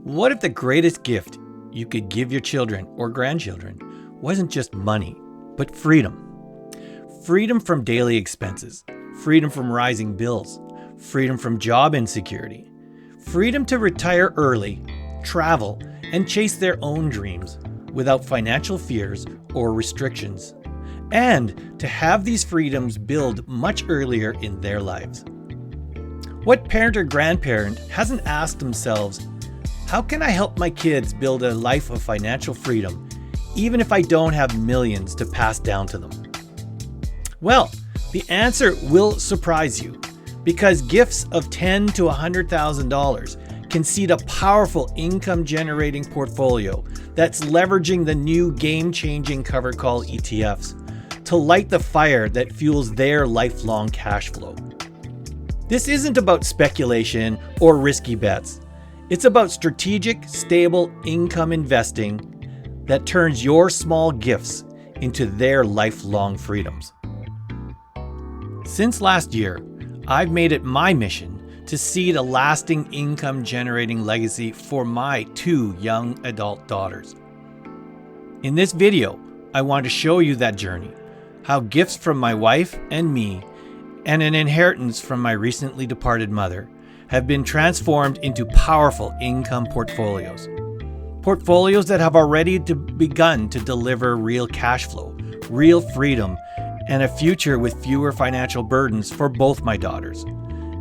What if the greatest gift you could give your children or grandchildren wasn't just money, but freedom? Freedom from daily expenses, freedom from rising bills, freedom from job insecurity, freedom to retire early, travel, and chase their own dreams without financial fears or restrictions, and to have these freedoms build much earlier in their lives. What parent or grandparent hasn't asked themselves, how can I help my kids build a life of financial freedom, even if I don't have millions to pass down to them? Well, the answer will surprise you, because gifts of $10,000 to $100,000 can seed a powerful income-generating portfolio that's leveraging the new game-changing Covered Call ETFs to light the fire that fuels their lifelong cash flow. This isn't about speculation or risky bets. It's about strategic, stable income investing that turns your small gifts into their lifelong freedoms. Since last year, I've made it my mission to seed a lasting income-generating legacy for my 2 young adult daughters. In this video, I want to show you that journey, how gifts from my wife and me and an inheritance from my recently departed mother have been transformed into powerful income portfolios. Portfolios that have already begun to deliver real cash flow, real freedom, and a future with fewer financial burdens for both my daughters.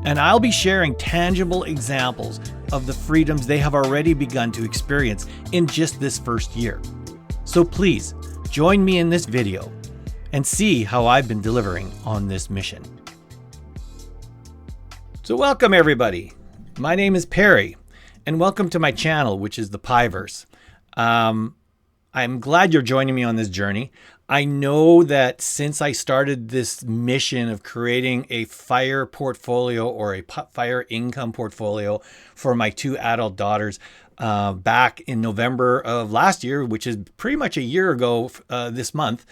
And I'll be sharing tangible examples of the freedoms they have already begun to experience in just this first year. So please join me in this video and see how I've been delivering on this mission. So welcome everybody. My name is Perry and welcome to my channel, which is the Pieverse. I'm glad you're joining me on this journey. I know that since I started this mission of creating a FIRE portfolio or a FIRE income portfolio for my 2 adult daughters back in November of last year, which is pretty much a year ago this month,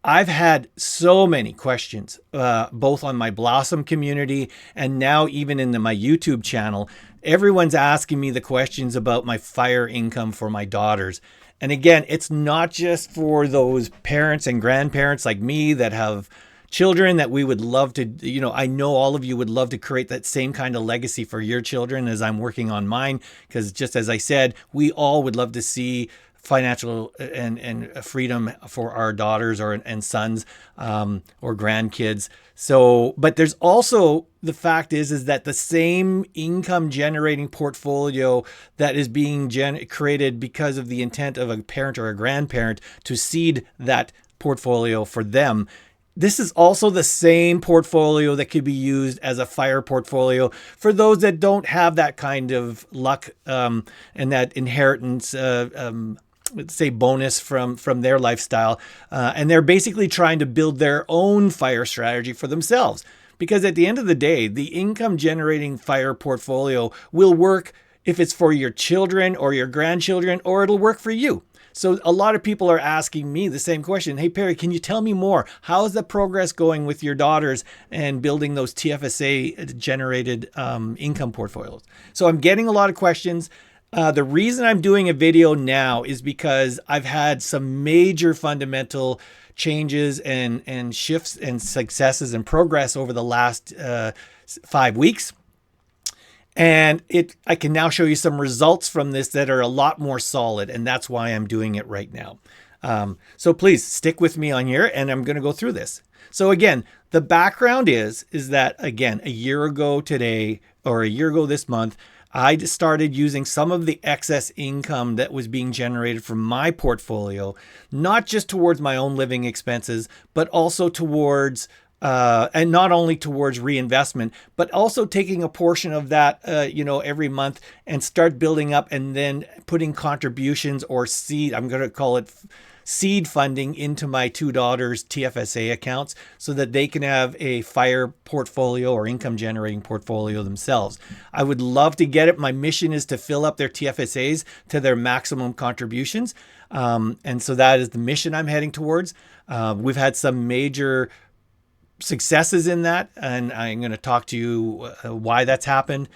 I've had so many questions, both on my Blossom community and now even in my YouTube channel. Everyone's asking me the questions about my FIRE income for my daughters. And again, it's not just for those parents and grandparents like me that have children that we would love to, I know all of you would love to create that same kind of legacy for your children as I'm working on mine. Because just as I said, we all would love to see financial and freedom for our daughters and sons or grandkids. So, but there's also the fact is that the same income generating portfolio that is being created because of the intent of a parent or a grandparent to seed that portfolio for them. This is also the same portfolio that could be used as a FIRE portfolio for those that don't have that kind of luck and that inheritance say bonus from their lifestyle. And they're basically trying to build their own FIRE strategy for themselves. Because at the end of the day, the income generating FIRE portfolio will work if it's for your children or your grandchildren, or it'll work for you. So a lot of people are asking me the same question. Hey, Perry, can you tell me more? How is the progress going with your daughters and building those TFSA generated income portfolios? So I'm getting a lot of questions. The reason I'm doing a video now is because I've had some major fundamental changes and shifts and successes and progress over the last 5 weeks. And I can now show you some results from this that are a lot more solid. And that's why I'm doing it right now. So please stick with me on here and I'm going to go through this. So again, the background is that, again, a year ago today, or a year ago this month, I started using some of the excess income that was being generated from my portfolio, not just towards my own living expenses, but also towards, and not only towards reinvestment, but also taking a portion of that, every month and start building up and then putting contributions or seed, I'm going to call it seed funding, into my 2 daughters' TFSA accounts so that they can have a FIRE portfolio or income generating portfolio themselves. I would love to get it. My mission is to fill up their TFSAs to their maximum contributions. And so that is the mission I'm heading towards. We've had some major successes in that, and I'm going to talk to you why that's happened.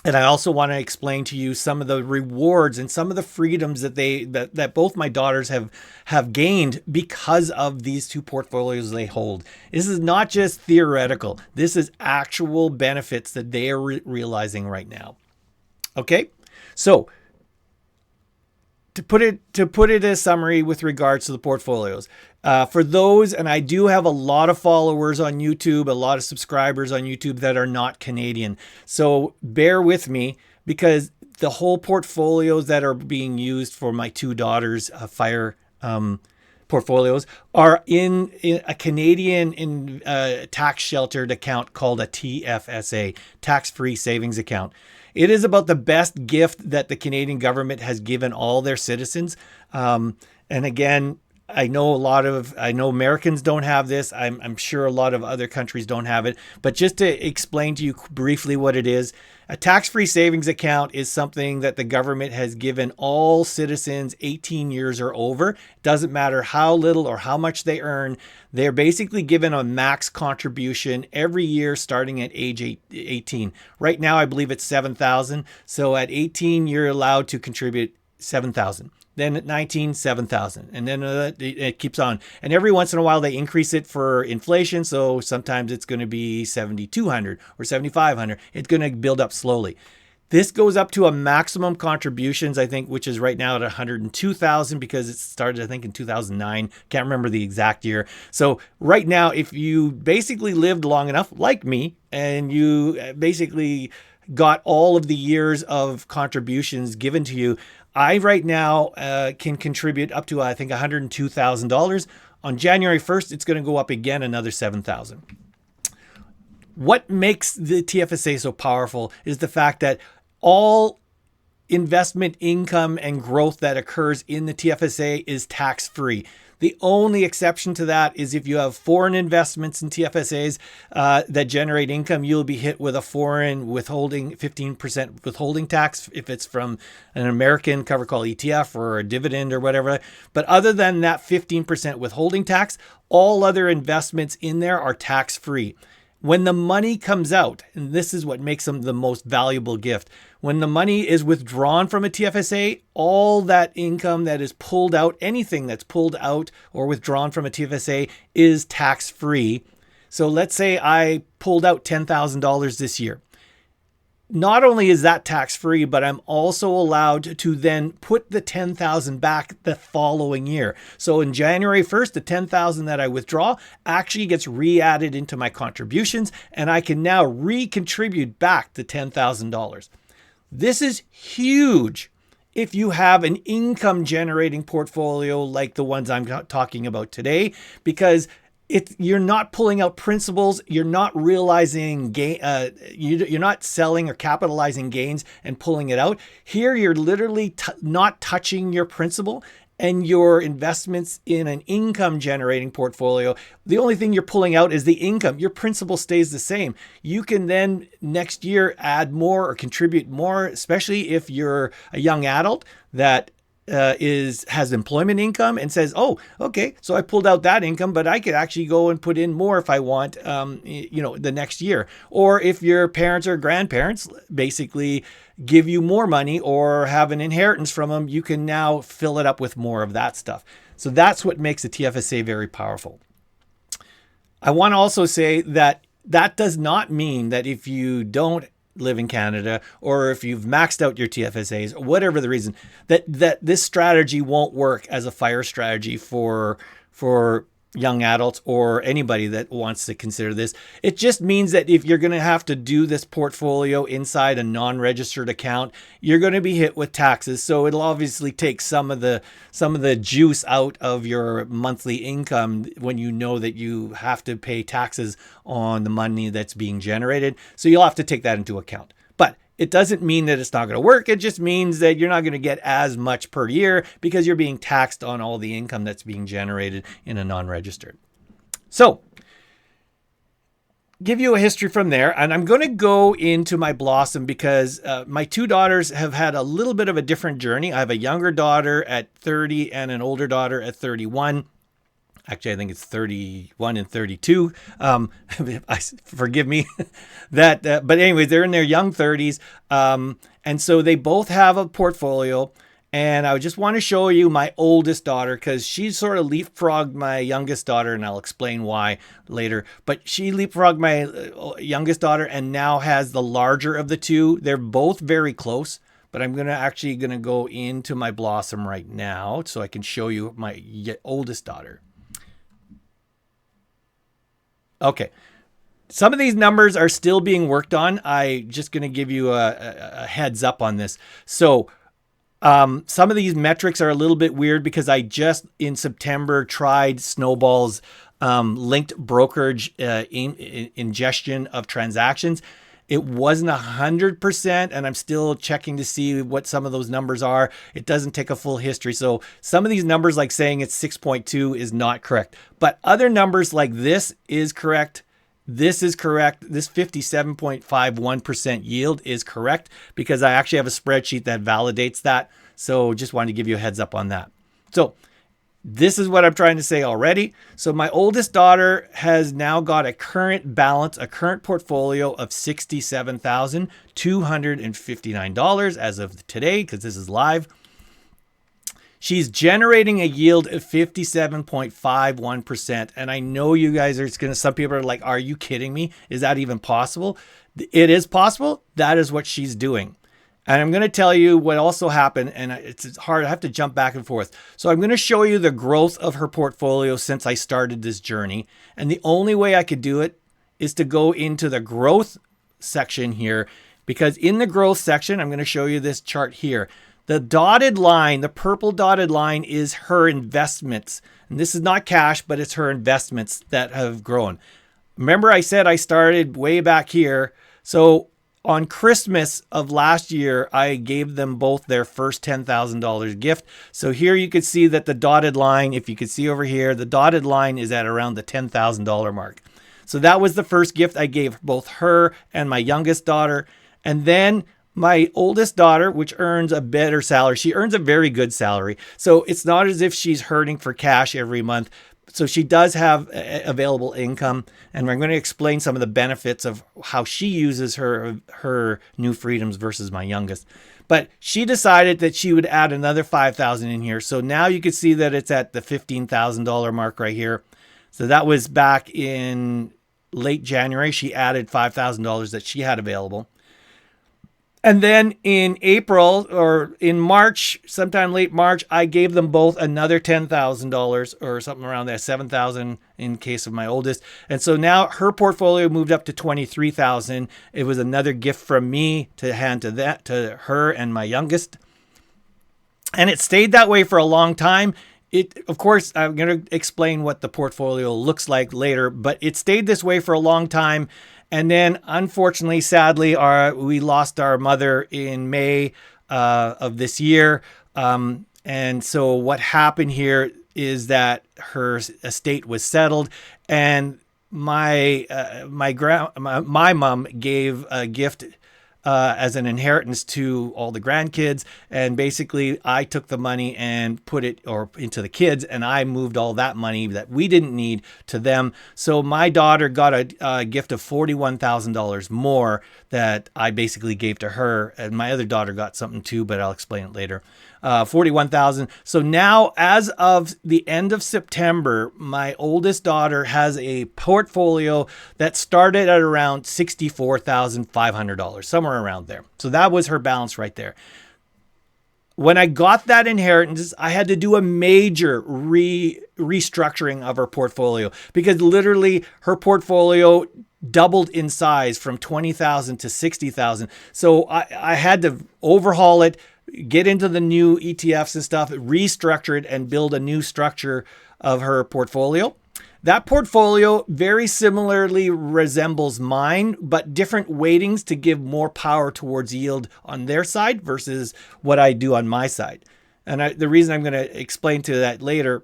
And I also want to explain to you some of the rewards and some of the freedoms that both my daughters have gained because of these two portfolios they hold. This is not just theoretical. This is actual benefits that they are realizing right now. Okay? So, to put it as a summary with regards to the portfolios, for those, and I do have a lot of followers on YouTube, a lot of subscribers on YouTube that are not Canadian. So bear with me, because the whole portfolios that are being used for my two daughters' fire portfolios are in a Canadian tax sheltered account called a TFSA, tax-free savings account. It is about the best gift that the Canadian government has given all their citizens. And again, I know Americans don't have this. I'm sure a lot of other countries don't have it. But just to explain to you briefly what it is, a tax-free savings account is something that the government has given all citizens 18 years or over. Doesn't matter how little or how much they earn. They're basically given a max contribution every year starting at age 18. Right now, I believe it's $7,000. So at 18, you're allowed to contribute $7,000. Then at 19, 7,000. And then it keeps on. And every once in a while, they increase it for inflation. So sometimes it's going to be 7,200 or 7,500. It's going to build up slowly. This goes up to a maximum contributions, I think, which is right now at 102,000 because it started, I think, in 2009. Can't remember the exact year. So right now, if you basically lived long enough, like me, and you basically got all of the years of contributions given to you, I right now can contribute up to, I think, $102,000. On January 1st, it's going to go up again another $7,000. What makes the TFSA so powerful is the fact that all investment income and growth that occurs in the TFSA is tax-free. The only exception to that is if you have foreign investments in TFSAs that generate income, you'll be hit with a foreign withholding, 15% withholding tax if it's from an American covered call ETF or a dividend or whatever. But other than that 15% withholding tax, all other investments in there are tax-free. When the money comes out, and this is what makes them the most valuable gift, when the money is withdrawn from a TFSA, all that income that is pulled out, anything that's pulled out or withdrawn from a TFSA is tax-free. So let's say I pulled out $10,000 this year. Not only is that tax-free, but I'm also allowed to then put the $10,000 back the following year. So in January 1st, the $10,000 that I withdraw actually gets re-added into my contributions, and I can now recontribute back the $10,000. This is huge if you have an income generating portfolio like the ones I'm talking about today, because you're not pulling out principals, you're not realizing gain, you're not selling or capitalizing gains and pulling it out. Here, you're literally not touching your principal and your investments in an income generating portfolio. The only thing you're pulling out is the income. Your principal stays the same. You can then next year add more or contribute more, especially if you're a young adult that has employment income and says, oh, okay, so I pulled out that income, but I could actually go and put in more if I want, the next year. Or if your parents or grandparents basically give you more money or have an inheritance from them, you can now fill it up with more of that stuff. So that's what makes the TFSA very powerful. I want to also say that does not mean that if you don't live in Canada, or if you've maxed out your TFSAs, or whatever the reason, that this strategy won't work as a fire strategy for young adults or anybody that wants to consider this. It just means that if you're going to have to do this portfolio inside a non-registered account, you're going to be hit with taxes. So it'll obviously take some of the juice out of your monthly income when you know that you have to pay taxes on the money that's being generated. So you'll have to take that into account. But it doesn't mean that it's not going to work. It just means that you're not going to get as much per year because you're being taxed on all the income that's being generated in a non-registered. So, give you a history from there. And I'm going to go into my Blossom because my two daughters have had a little bit of a different journey. I have a younger daughter at 30 and an older daughter at 31. Actually, I think it's 31 and 32. Forgive me. But anyways, they're in their young 30s. And so they both have a portfolio. And I just want to show you my oldest daughter because she sort of leapfrogged my youngest daughter, and I'll explain why later. But she leapfrogged my youngest daughter and now has the larger of the two. They're both very close, but I'm actually going to go into my Blossom right now so I can show you my oldest daughter. Okay. Some of these numbers are still being worked on. I'm just going to give you a heads up on this. So some of these metrics are a little bit weird because I just in September tried Snowball's linked brokerage ingestion of transactions. It wasn't 100%, and I'm still checking to see what some of those numbers are. It doesn't take a full history. So some of these numbers, like saying it's 6.2 is not correct. But other numbers like this is correct. This is correct. This 57.51% yield is correct because I actually have a spreadsheet that validates that. So just wanted to give you a heads up on that. So this is what I'm trying to say already. So my oldest daughter has now got a current balance, a current portfolio of $67,259 as of today, because this is live. She's generating a yield of 57.51%. And I know you guys are going to, some people are like, are you kidding me? Is that even possible? It is possible. That is what she's doing. And I'm going to tell you what also happened. And it's hard. I have to jump back and forth. So I'm going to show you the growth of her portfolio since I started this journey. And the only way I could do it is to go into the growth section here, because in the growth section, I'm going to show you this chart here. The dotted line, the purple dotted line is her investments. And this is not cash, but it's her investments that have grown. Remember I said I started way back here. So on Christmas of last year, I gave them both their first $10,000 gift. So here you could see that the dotted line, if you could see over here, the dotted line is at around the $10,000 mark. So that was the first gift I gave both her and my youngest daughter. And then my oldest daughter, which earns a better salary, she earns a very good salary. So it's not as if she's hurting for cash every month. So she does have available income. And I'm going to explain some of the benefits of how she uses her new freedoms versus my youngest. But she decided that she would add another $5,000 in here. So now you can see that it's at the $15,000 mark right here. So that was back in late January. She added $5,000 that she had available. And then in April or in March, sometime late March, I gave them both another $10,000 or something around there, $7,000 in case of my oldest. And so now her portfolio moved up to $23,000. It was another gift from me to hand to her and my youngest. And it stayed that way for a long time. Of course, I'm going to explain what the portfolio looks like later, but it stayed this way for a long time. And then, unfortunately, sadly, we lost our mother in May of this year. And so what happened here is that her estate was settled, and my mom gave a gift as an inheritance to all the grandkids. And basically I took the money and put it into the kids, and I moved all that money that we didn't need to them. So my daughter got a gift of $41,000 more that I basically gave to her. And my other daughter got something too, but I'll explain it later. 41,000. So now, as of the end of September, my oldest daughter has a portfolio that started at around $64,500, somewhere around there. So that was her balance right there. When I got that inheritance, I had to do a major restructuring of her portfolio, because literally her portfolio doubled in size from 20,000 to 60,000. So I had to overhaul it, get into the new ETFs and stuff, restructure it, and build a new structure of her portfolio. That portfolio very similarly resembles mine, but different weightings to give more power towards yield on their side versus what I do on my side. And the reason I'm going to explain to that later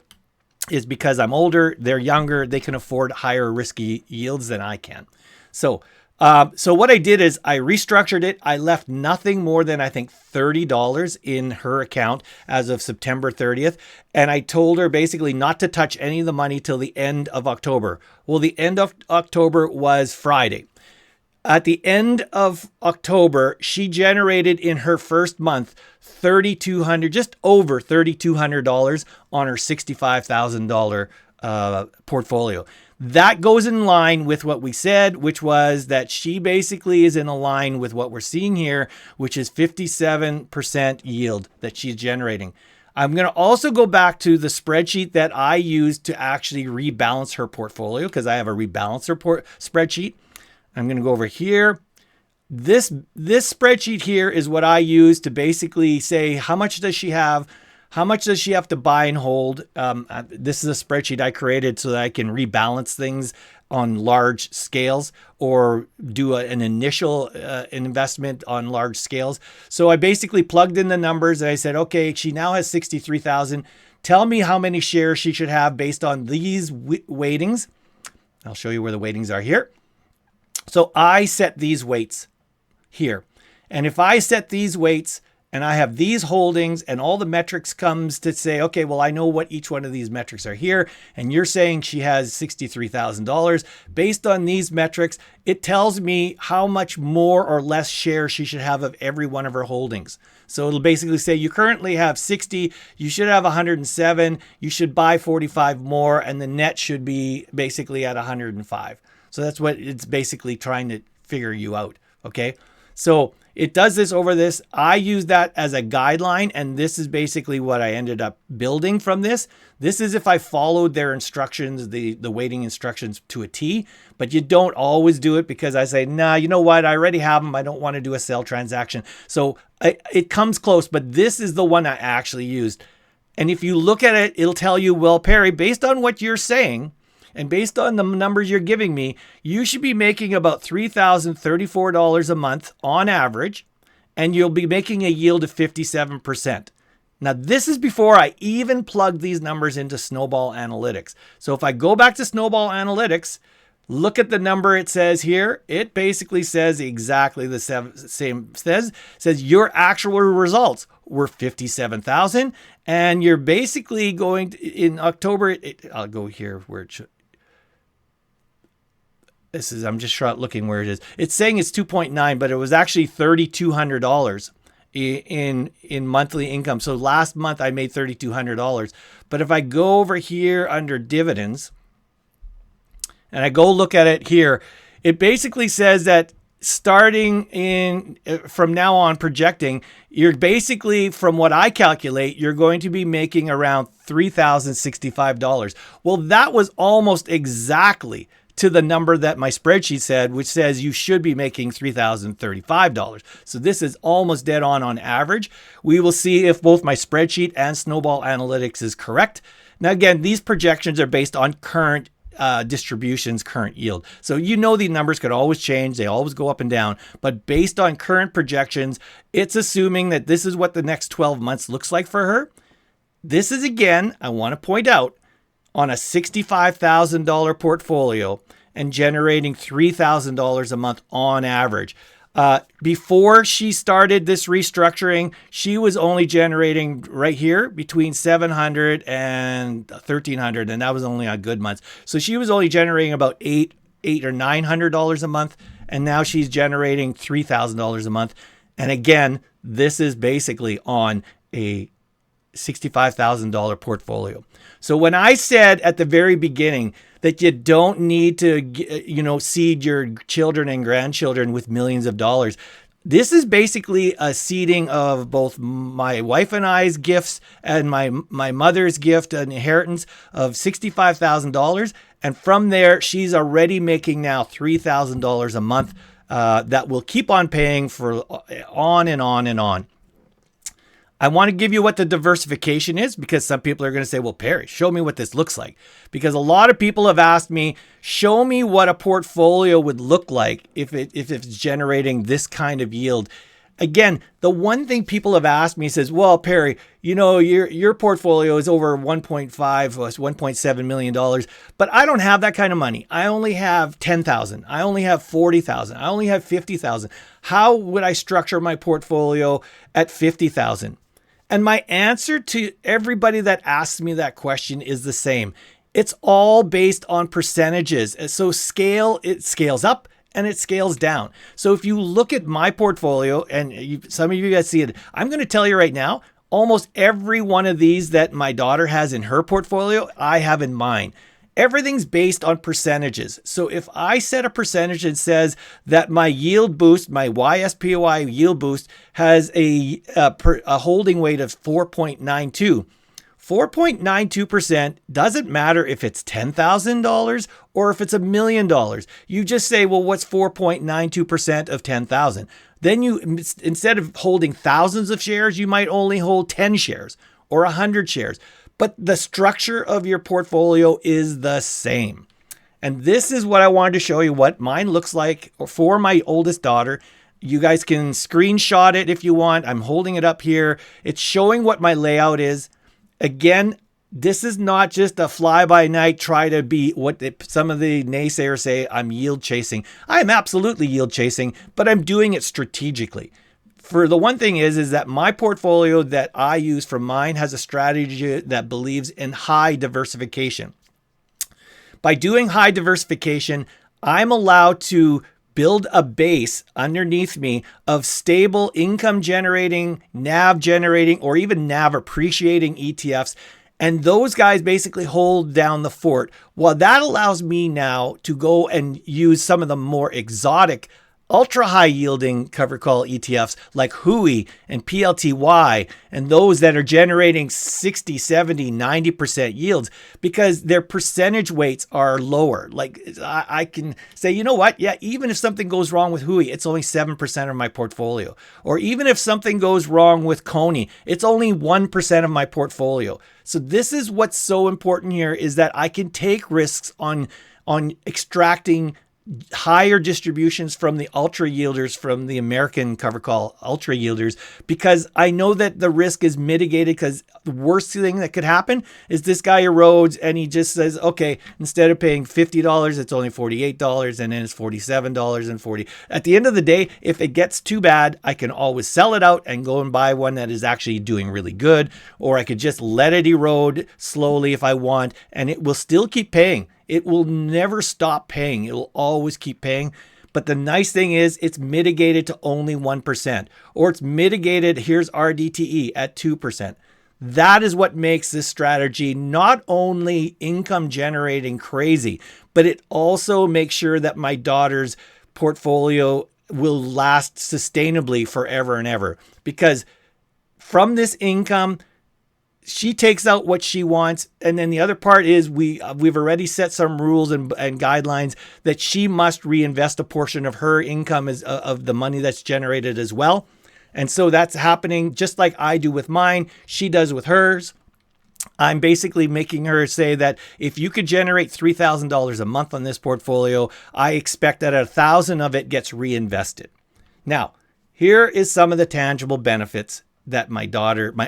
is because I'm older, they're younger, they can afford higher risky yields than I can. So So what I did is I restructured it. I left nothing more than I think $30 in her account as of September 30th. And I told her basically not to touch any of the money till the end of October. Well, the end of October was Friday. At the end of October, she generated in her first month $3,200, just over $3,200 on her $65,000 portfolio. That goes in line with what we said, which was that she basically is in line with what we're seeing here, which is 57% yield that she's generating. I'm going to also go back to the spreadsheet that I used to actually rebalance her portfolio, because I have a rebalancer spreadsheet. I'm going to go over here. This spreadsheet here is what I use to basically say, how much does she have? How much does she have to buy and hold? This is a spreadsheet I created so that I can rebalance things on large scales or do an initial investment on large scales. So I basically plugged in the numbers and I said, okay, she now has 63,000. Tell me how many shares she should have based on these weightings. I'll show you where the weightings are here. So I set these weights here. And if I set these weights and I have these holdings and all the metrics comes to say, okay, well, I know what each one of these metrics are here. And you're saying she has $63,000. Based on these metrics, it tells me how much more or less shares she should have of every one of her holdings. So it'll basically say you currently have 60, you should have 107, you should buy 45 more, and the net should be basically at 105. So that's what it's basically trying to figure you out. Okay. So it does this over this. I use that as a guideline. And this is basically what I ended up building from this. This is if I followed their instructions, the weighting instructions to a T, but you don't always do it because I say, nah, you know what? I already have them. I don't want to do a sell transaction. So it comes close, but this is the one I actually used. And if you look at it, it'll tell you, well, Perry, based on what you're saying, and based on the numbers you're giving me, you should be making about $3,034 a month on average, and you'll be making a yield of 57%. Now, this is before I even plug these numbers into Snowball Analytics. So if I go back to Snowball Analytics, look at the number it says here. It basically says exactly the same. Says your actual results were 57,000, and you're basically going to, in October. I'll go here where it should. This is, I'm just looking where it is. It's saying it's 2.9, but it was actually $3,200 in monthly income. So last month I made $3,200. But if I go over here under dividends and I go look at it here, it basically says that starting in from now on projecting, you're basically, from what I calculate, you're going to be making around $3,065. Well, that was almost exactly to the number that my spreadsheet said, which says you should be making $3,035. So this is almost dead on average. We will see if both my spreadsheet and Snowball Analytics is correct. Now, again, these projections are based on current distributions, current yield. So the numbers could always change. They always go up and down. But based on current projections, it's assuming that this is what the next 12 months looks like for her. This is, again, I want to point out, on a $65,000 portfolio and generating $3,000 a month on average. Before she started this restructuring, she was only generating right here between $700 and $1,300, and that was only on good months. So she was only generating about $800 or $900 a month, and now she's generating $3,000 a month. And again, this is basically on a $65,000 portfolio. So when I said at the very beginning that you don't need to, seed your children and grandchildren with millions of dollars, this is basically a seeding of both my wife and I's gifts and my mother's gift, an inheritance of $65,000. And from there, she's already making now $3,000 a month that will keep on paying for on and on and on. I want to give you what the diversification is, because some people are going to say, well, Perry, show me what this looks like. Because a lot of people have asked me, show me what a portfolio would look like if it's generating this kind of yield. Again, the one thing people have asked me says, well, Perry, your portfolio is over 1.5 or 1.7 million dollars, but I don't have that kind of money. I only have 10,000. I only have 40,000. I only have 50,000. How would I structure my portfolio at 50,000? And my answer to everybody that asks me that question is the same. It's all based on percentages. So it scales up and it scales down. So if you look at my portfolio, and some of you guys see it, I'm going to tell you right now, almost every one of these that my daughter has in her portfolio, I have in mine. Everything's based on percentages. So if I set a percentage that says that my yield boost, my YSPY yield boost has a holding weight of 4.92, 4.92% doesn't matter if it's $10,000 or if it's $1 million. You just say, well, what's 4.92% of 10,000? Then you, instead of holding thousands of shares, you might only hold 10 shares or 100 shares. But the structure of your portfolio is the same. And this is what I wanted to show you what mine looks like for my oldest daughter. You guys can screenshot it if you want. I'm holding it up here. It's showing what my layout is. Again, this is not just a fly-by-night try to be what some of the naysayers say, I'm yield chasing. I am absolutely yield chasing, but I'm doing it strategically. For the one thing is that my portfolio that I use for mine has a strategy that believes in high diversification. By doing high diversification, I'm allowed to build a base underneath me of stable income generating, NAV generating, or even NAV appreciating ETFs. And those guys basically hold down the fort. Well, that allows me now to go and use some of the more exotic ultra high yielding covered call ETFs like HUI and PLTY, and those that are generating 60, 70, 90% yields because their percentage weights are lower. Like I can say, you know what? Yeah, even if something goes wrong with HUI, it's only 7% of my portfolio. Or even if something goes wrong with Coney, it's only 1% of my portfolio. So this is what's so important here is that I can take risks on extracting higher distributions from the ultra yielders, from the American cover call ultra yielders, because I know that the risk is mitigated. Because the worst thing that could happen is this guy erodes and he just says, okay, instead of paying $50, it's only $48, and then it's $47.40. At the end of the day, if it gets too bad, I can always sell it out and go and buy one that is actually doing really good, or I could just let it erode slowly if I want, and it will still keep paying. It will never stop paying. It will always keep paying. But the nice thing is it's mitigated to only 1%, or it's mitigated, here's RDTE at 2%. That is what makes this strategy not only income generating crazy, but it also makes sure that my daughter's portfolio will last sustainably forever and ever. Because from this income, she takes out what she wants. And then the other part is we've already set some rules and guidelines that she must reinvest a portion of her income of the money that's generated as well. And so that's happening just like I do with mine. She does with hers. I'm basically making her say that if you could generate $3,000 a month on this portfolio, I expect that $1,000 of it gets reinvested. Now, here is some of the tangible benefits that my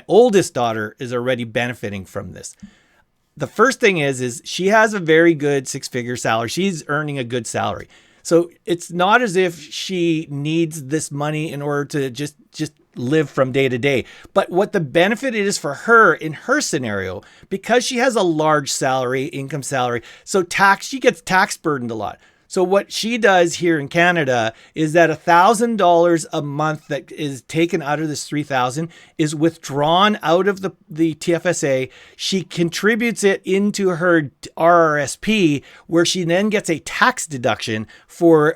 oldest daughter is already benefiting from this. The first thing is she has a very good six-figure salary. She's earning a good salary. So it's not as if she needs this money in order to just live from day to day. But what the benefit is for her in her scenario, because she has a large salary, income salary, so she gets tax burdened a lot. So what she does here in Canada is that $1,000 a month that is taken out of this $3,000 is withdrawn out of the TFSA. She contributes it into her RRSP, where she then gets a tax deduction for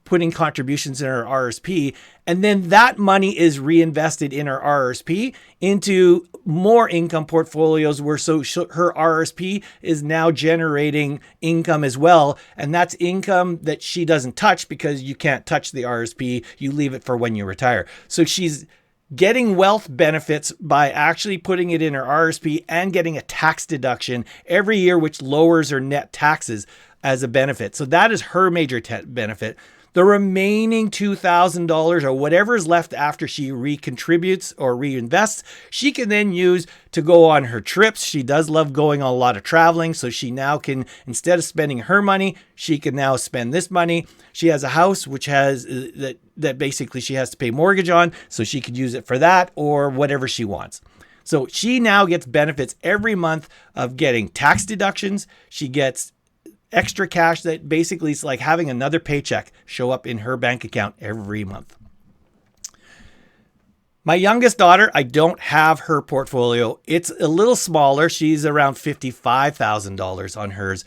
putting contributions in her RRSP. And then that money is reinvested in her RRSP into more income portfolios where her RRSP is now generating income as well. And that's income that she doesn't touch because you can't touch the RRSP. You leave it for when you retire. So she's getting wealth benefits by actually putting it in her RRSP and getting a tax deduction every year, which lowers her net taxes as a benefit. So that is her major benefit. The remaining $2,000 or whatever is left after she recontributes or reinvests, she can then use to go on her trips. She does love going on a lot of traveling. So she now can, instead of spending her money, she can now spend this money. She has a house which has that basically she has to pay mortgage on. So she could use it for that or whatever she wants. So she now gets benefits every month of getting tax deductions. She gets extra cash that basically is like having another paycheck show up in her bank account every month. My youngest daughter, I don't have her portfolio. It's a little smaller. She's around $55,000 on hers.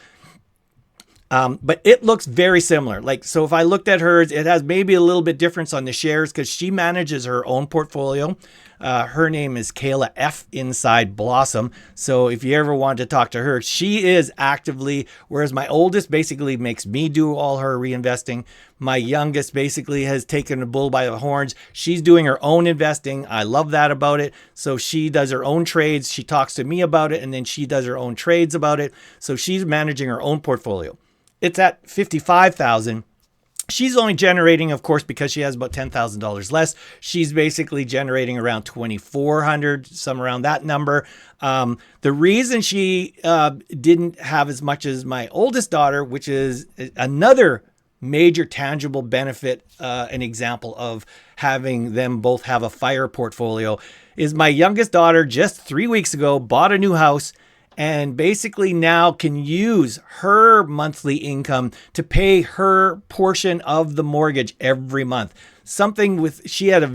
But it looks very similar. Like, so if I looked at hers, it has maybe a little bit difference on the shares because she manages her own portfolio. Her name is Kayla F inside Blossom. So if you ever want to talk to her, she is actively, whereas my oldest basically makes me do all her reinvesting. My youngest basically has taken the bull by the horns. She's doing her own investing. I love that about it. So she does her own trades. She talks to me about it, and then she does her own trades about it. So she's managing her own portfolio. It's at $55,000. She's only generating, of course, because she has about $10,000 less. She's basically generating around $2,400, some around that number. The reason she didn't have as much as my oldest daughter, which is another major tangible benefit, an example of having them both have a FIRE portfolio, is my youngest daughter just 3 weeks ago bought a new house and basically now can use her monthly income to pay her portion of the mortgage every month. Something with, she has a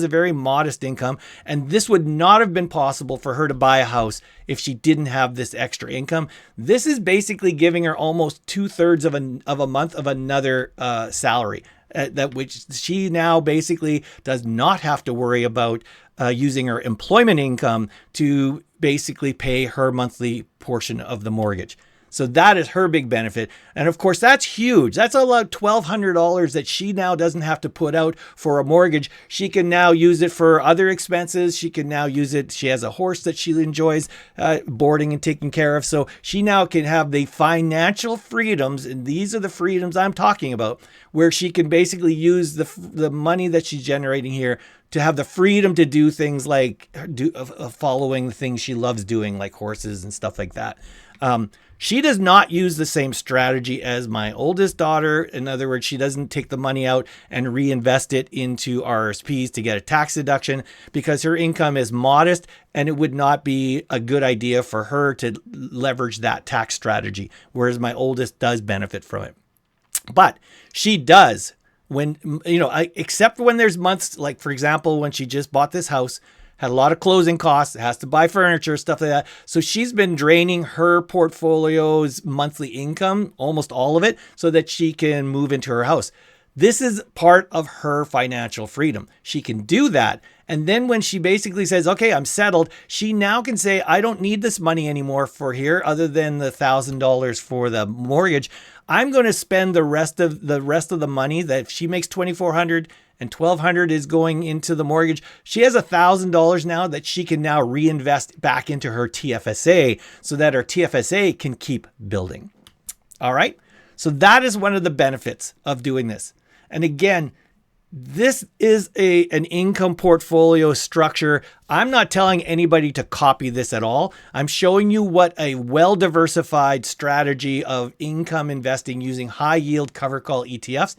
very modest income, and this would not have been possible for her to buy a house if she didn't have this extra income. This is basically giving her almost 2/3 of a month of another salary. That which she now basically does not have to worry about using her employment income to basically pay her monthly portion of the mortgage. So that is her big benefit. And of course, that's huge. That's about $1,200 that she now doesn't have to put out for a mortgage. She can now use it for other expenses. She can now use it. She has a horse that she enjoys boarding and taking care of. So she now can have the financial freedoms, and these are the freedoms I'm talking about, where she can basically use the money that she's generating here to have the freedom to do things like following the things she loves doing, like horses and stuff like that. She does not use the same strategy as my oldest daughter. In other words, she doesn't take the money out and reinvest it into RSPs to get a tax deduction because her income is modest and it would not be a good idea for her to leverage that tax strategy, whereas my oldest does benefit from it. But she does when, except when there's months, like for example, when she just bought this house, had a lot of closing costs, has to buy furniture, stuff like that. So she's been draining her portfolio's monthly income, almost all of it, so that she can move into her house. This is part of her financial freedom. She can do that. And then when she basically says, okay, I'm settled, she now can say, I don't need this money anymore for here other than the $1,000 for the mortgage. I'm going to spend the rest of the money that if she makes $2,400 and $1,200 is going into the mortgage. She has $1,000 now that she can now reinvest back into her TFSA so that her TFSA can keep building. All right. So that is one of the benefits of doing this. And again, this is an income portfolio structure. I'm not telling anybody to copy this at all. I'm showing you what a well-diversified strategy of income investing using high yield covered call ETFs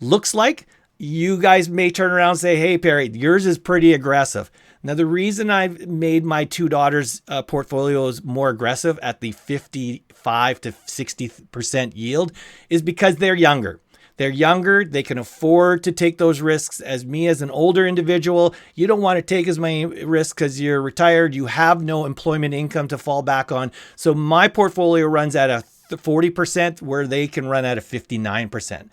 looks like. You guys may turn around and say, hey, Perry, yours is pretty aggressive. Now, the reason I've made my two daughters' portfolios more aggressive at the 55 to 60% yield is because they're younger. They're younger. They can afford to take those risks. As me, as an older individual, you don't want to take as many risks because you're retired. You have no employment income to fall back on. So my portfolio runs at a 40% where they can run at a 59%.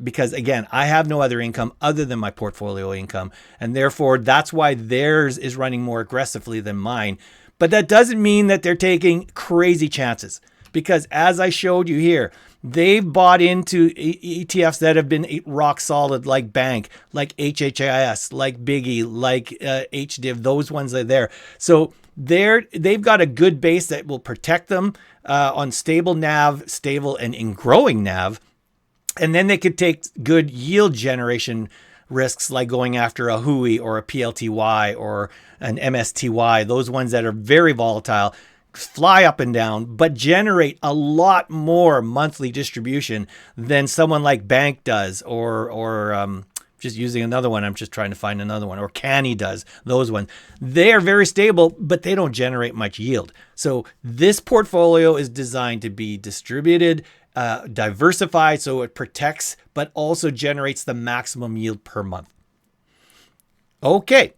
Because again, I have no other income other than my portfolio income. And therefore, that's why theirs is running more aggressively than mine. But that doesn't mean that they're taking crazy chances. Because as I showed you here, they've bought into ETFs that have been rock solid, like Bank, like HHIS, like Biggie, like HDIV, those ones are there. So they've got a good base that will protect them on stable NAV, stable and in growing NAV. And then they could take good yield generation risks like going after a HUI or a PLTY or an MSTY, those ones that are very volatile, fly up and down, but generate a lot more monthly distribution than someone like Bank does, or just using another one. I'm just trying to find another one, or Canny does. Those ones, they are very stable, but they don't generate much yield. So this portfolio is designed to be distributed, diversified, so it protects, but also generates the maximum yield per month. Okay.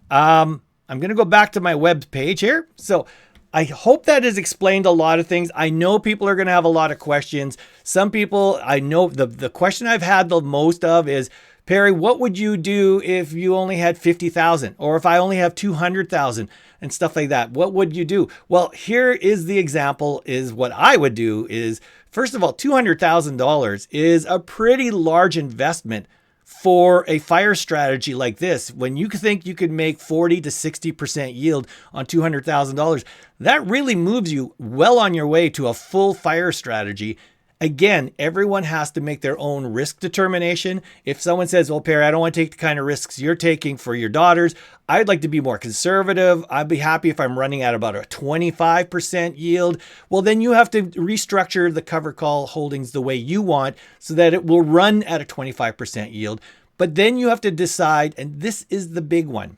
I'm going to go back to my web page here. So I hope that has explained a lot of things. I know people are going to have a lot of questions. Some people, I know the question I've had the most of is, Perry, what would you do if you only had 50,000, or if I only have 200,000 and stuff like that? What would you do? Well, here is the example, is what I would do is, first of all, $200,000 is a pretty large investment for a fire strategy like this. When you think you could make 40 to 60% yield on $200,000, that really moves you well on your way to a full fire strategy. Again, everyone has to make their own risk determination. If someone says, well, Perry, I don't want to take the kind of risks you're taking for your daughters, I'd like to be more conservative. I'd be happy if I'm running at about a 25% yield. Well, then you have to restructure the covered call holdings the way you want so that it will run at a 25% yield. But then you have to decide, and this is the big one.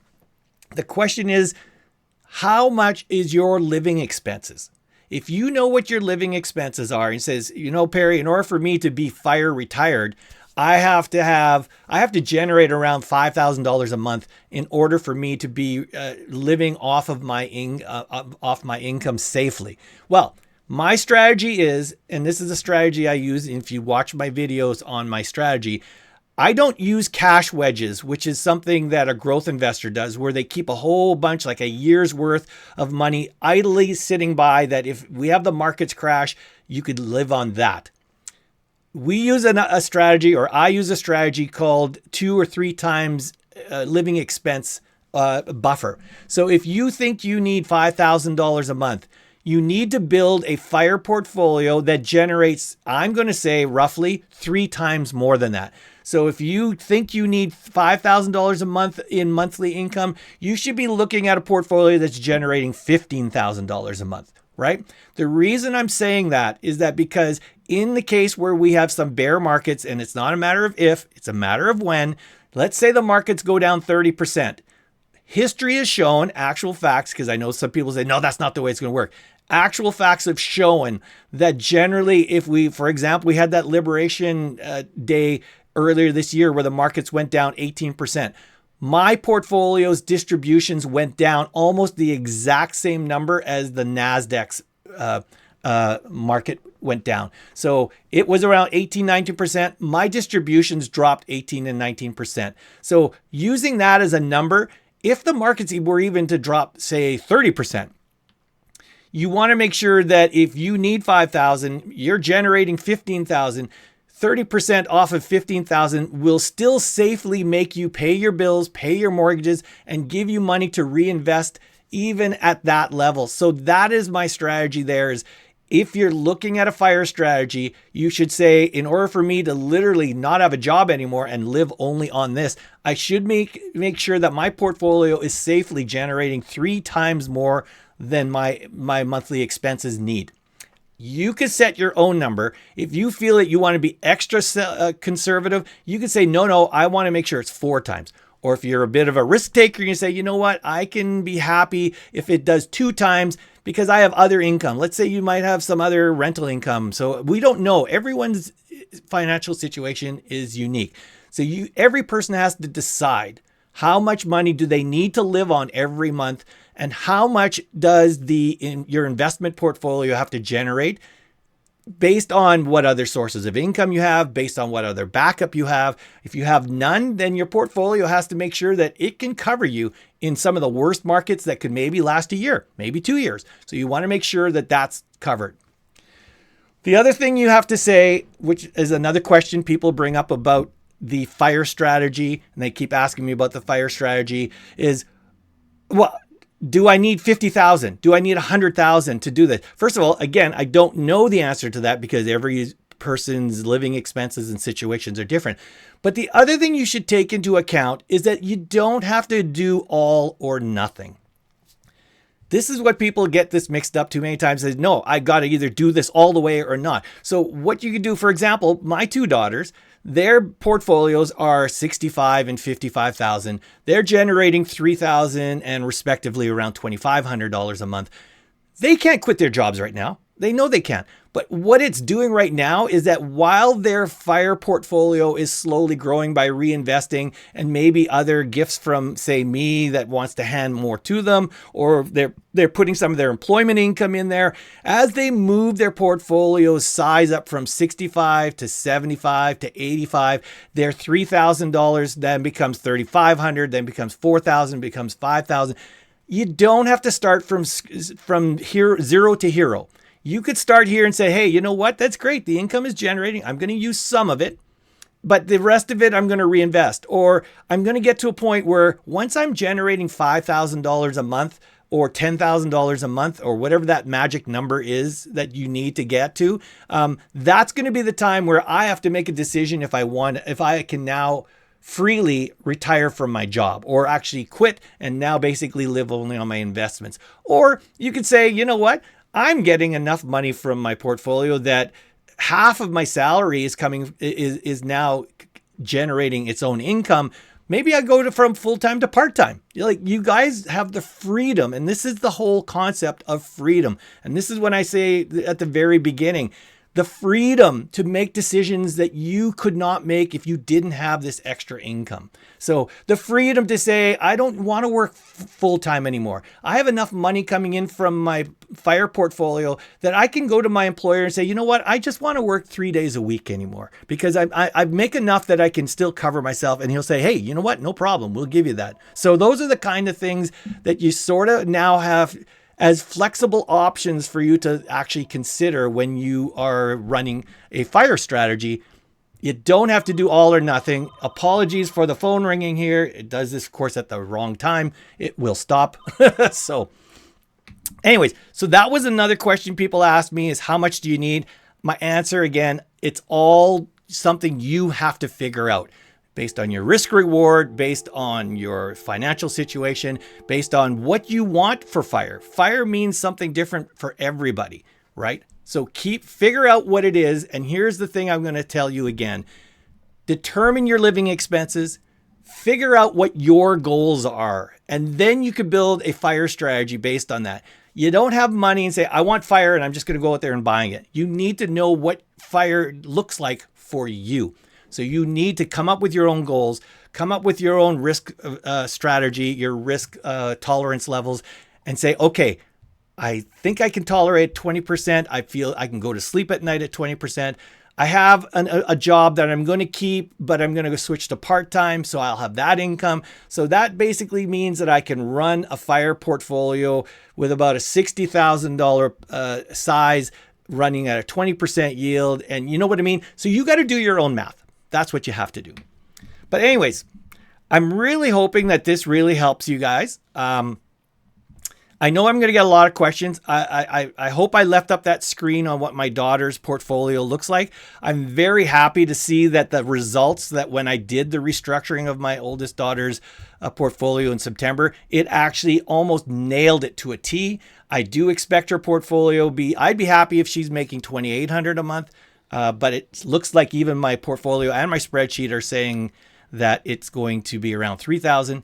The question is, how much is your living expenses? If you know what your living expenses are and says, you know, Perry, in order for me to be fire retired, I have to generate around $5,000 a month in order for me to be living off of my income safely. Well, my strategy is, and this is a strategy I use, if you watch my videos on my strategy, I don't use cash wedges, which is something that a growth investor does, where they keep a whole bunch, like a year's worth of money idly sitting by, that if we have the markets crash, you could live on that. We use a strategy, or I use a strategy called 2 or 3 times living expense buffer. So if you think you need $5,000 a month, you need to build a fire portfolio that generates, I'm going to say, roughly 3 times more than that. So if you think you need $5,000 a month in monthly income, you should be looking at a portfolio that's generating $15,000 a month, right? The reason I'm saying that is that because in the case where we have some bear markets, and it's not a matter of if, it's a matter of when, let's say the markets go down 30%. History has shown, actual facts, because I know some people say, no, that's not the way it's going to work. Actual facts have shown that generally, if we, for example, we had that Liberation Day earlier this year where the markets went down 18%. My portfolio's distributions went down almost the exact same number as the NASDAQ's market went down. So it was around 18, 19%. My distributions dropped 18 and 19%. So using that as a number, if the markets were even to drop, say, 30%, you want to make sure that if you need 5,000, you're generating 15,000, 30% off of 15,000 will still safely make you pay your bills, pay your mortgages, and give you money to reinvest even at that level. So that is my strategy there. Is if you're looking at a fire strategy, you should say, in order for me to literally not have a job anymore and live only on this, I should make sure that my portfolio is safely generating 3 times more than my monthly expenses need. You could set your own number. If you feel that you want to be extra conservative, you could say, no, I want to make sure it's 4 times. Or if you're a bit of a risk taker, you say, you know what, I can be happy if it does 2 times because I have other income. Let's say you might have some other rental income. So we don't know. Everyone's financial situation is unique. So every person has to decide how much money do they need to live on every month, and how much does your investment portfolio have to generate based on what other sources of income you have, based on what other backup you have. If you have none, then your portfolio has to make sure that it can cover you in some of the worst markets that could maybe last a year, maybe 2 years. So you want to make sure that that's covered. The other thing you have to say, which is another question people bring up about the fire strategy, and they keep asking me about the fire strategy, is, well, do I need 50,000? Do I need 100,000 to do this? First of all, again, I don't know the answer to that because every person's living expenses and situations are different. But the other thing you should take into account is that you don't have to do all or nothing. This is what people get this mixed up too many times. Is no, I got to either do this all the way or not. So what you can do, for example, my two daughters, their portfolios are 65 and 55,000. They're generating 3,000 and respectively around $2,500 a month. They can't quit their jobs right now. They know they can't. But what it's doing right now is that while their FIRE portfolio is slowly growing by reinvesting and maybe other gifts from, say, me that wants to hand more to them, or they're putting some of their employment income in there, as they move their portfolio size up from 65 to 75 to 85, their $3,000 then becomes $3,500, then becomes $4,000, becomes $5,000. You don't have to start from here, zero to hero. You could start here and say, hey, you know what? That's great. The income is generating. I'm going to use some of it, but the rest of it, I'm going to reinvest. Or I'm going to get to a point where once I'm generating $5,000 a month or $10,000 a month or whatever that magic number is that you need to get to, that's going to be the time where I have to make a decision if I can now freely retire from my job or actually quit and now basically live only on my investments. Or you could say, you know what? I'm getting enough money from my portfolio that half of my salary is now generating its own income. Maybe I go from full-time to part-time. You guys have the freedom, and this is the whole concept of freedom. And this is when I say at the very beginning, the freedom to make decisions that you could not make if you didn't have this extra income. So the freedom to say, I don't want to work full-time anymore. I have enough money coming in from my FIRE portfolio that I can go to my employer and say, you know what? I just want to work 3 days a week anymore because I make enough that I can still cover myself. And he'll say, hey, you know what? No problem. We'll give you that. So those are the kind of things that you sort of now have as flexible options for you to actually consider when you are running a FIRE strategy. You don't have to do all or nothing. Apologies for the phone ringing here. It does this, of course, at the wrong time. It will stop. So anyways, so that was another question people asked me is how much do you need? My answer, again, it's all something you have to figure out. Based on your risk reward, based on your financial situation, based on what you want for FIRE. FIRE means something different for everybody, right? So figure out what it is. And here's the thing I'm going to tell you again. Determine your living expenses, figure out what your goals are, and then you can build a FIRE strategy based on that. You don't have money and say, I want FIRE and I'm just going to go out there and buying it. You need to know what FIRE looks like for you. So you need to come up with your own goals, come up with your own risk strategy, your risk tolerance levels, and say, okay, I think I can tolerate 20%. I feel I can go to sleep at night at 20%. I have a job that I'm going to keep, but I'm going to switch to part-time, so I'll have that income. So that basically means that I can run a FIRE portfolio with about a $60,000 size, running at a 20% yield. And you know what I mean? So you got to do your own math. That's what you have to do. But anyways, I'm really hoping that this really helps you guys. I know I'm going to get a lot of questions. I hope I left up that screen on what my daughter's portfolio looks like. I'm very happy to see that the results that when I did the restructuring of my oldest daughter's portfolio in September, it actually almost nailed it to a T. I do expect her portfolio I'd be happy if she's making $2,800 a month. But it looks like even my portfolio and my spreadsheet are saying that it's going to be around 3,000.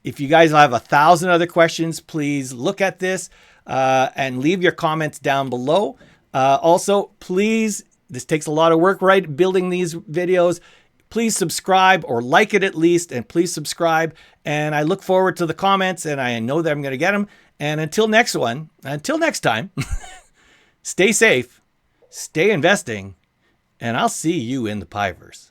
If you guys have 1,000 other questions, please look at this and leave your comments down below. Also, please, this takes a lot of work, right? Building these videos. Please subscribe or like it at least, and please subscribe. And I look forward to the comments, and I know that I'm going to get them. And until next time, stay safe. Stay investing, and I'll see you in the Piverse.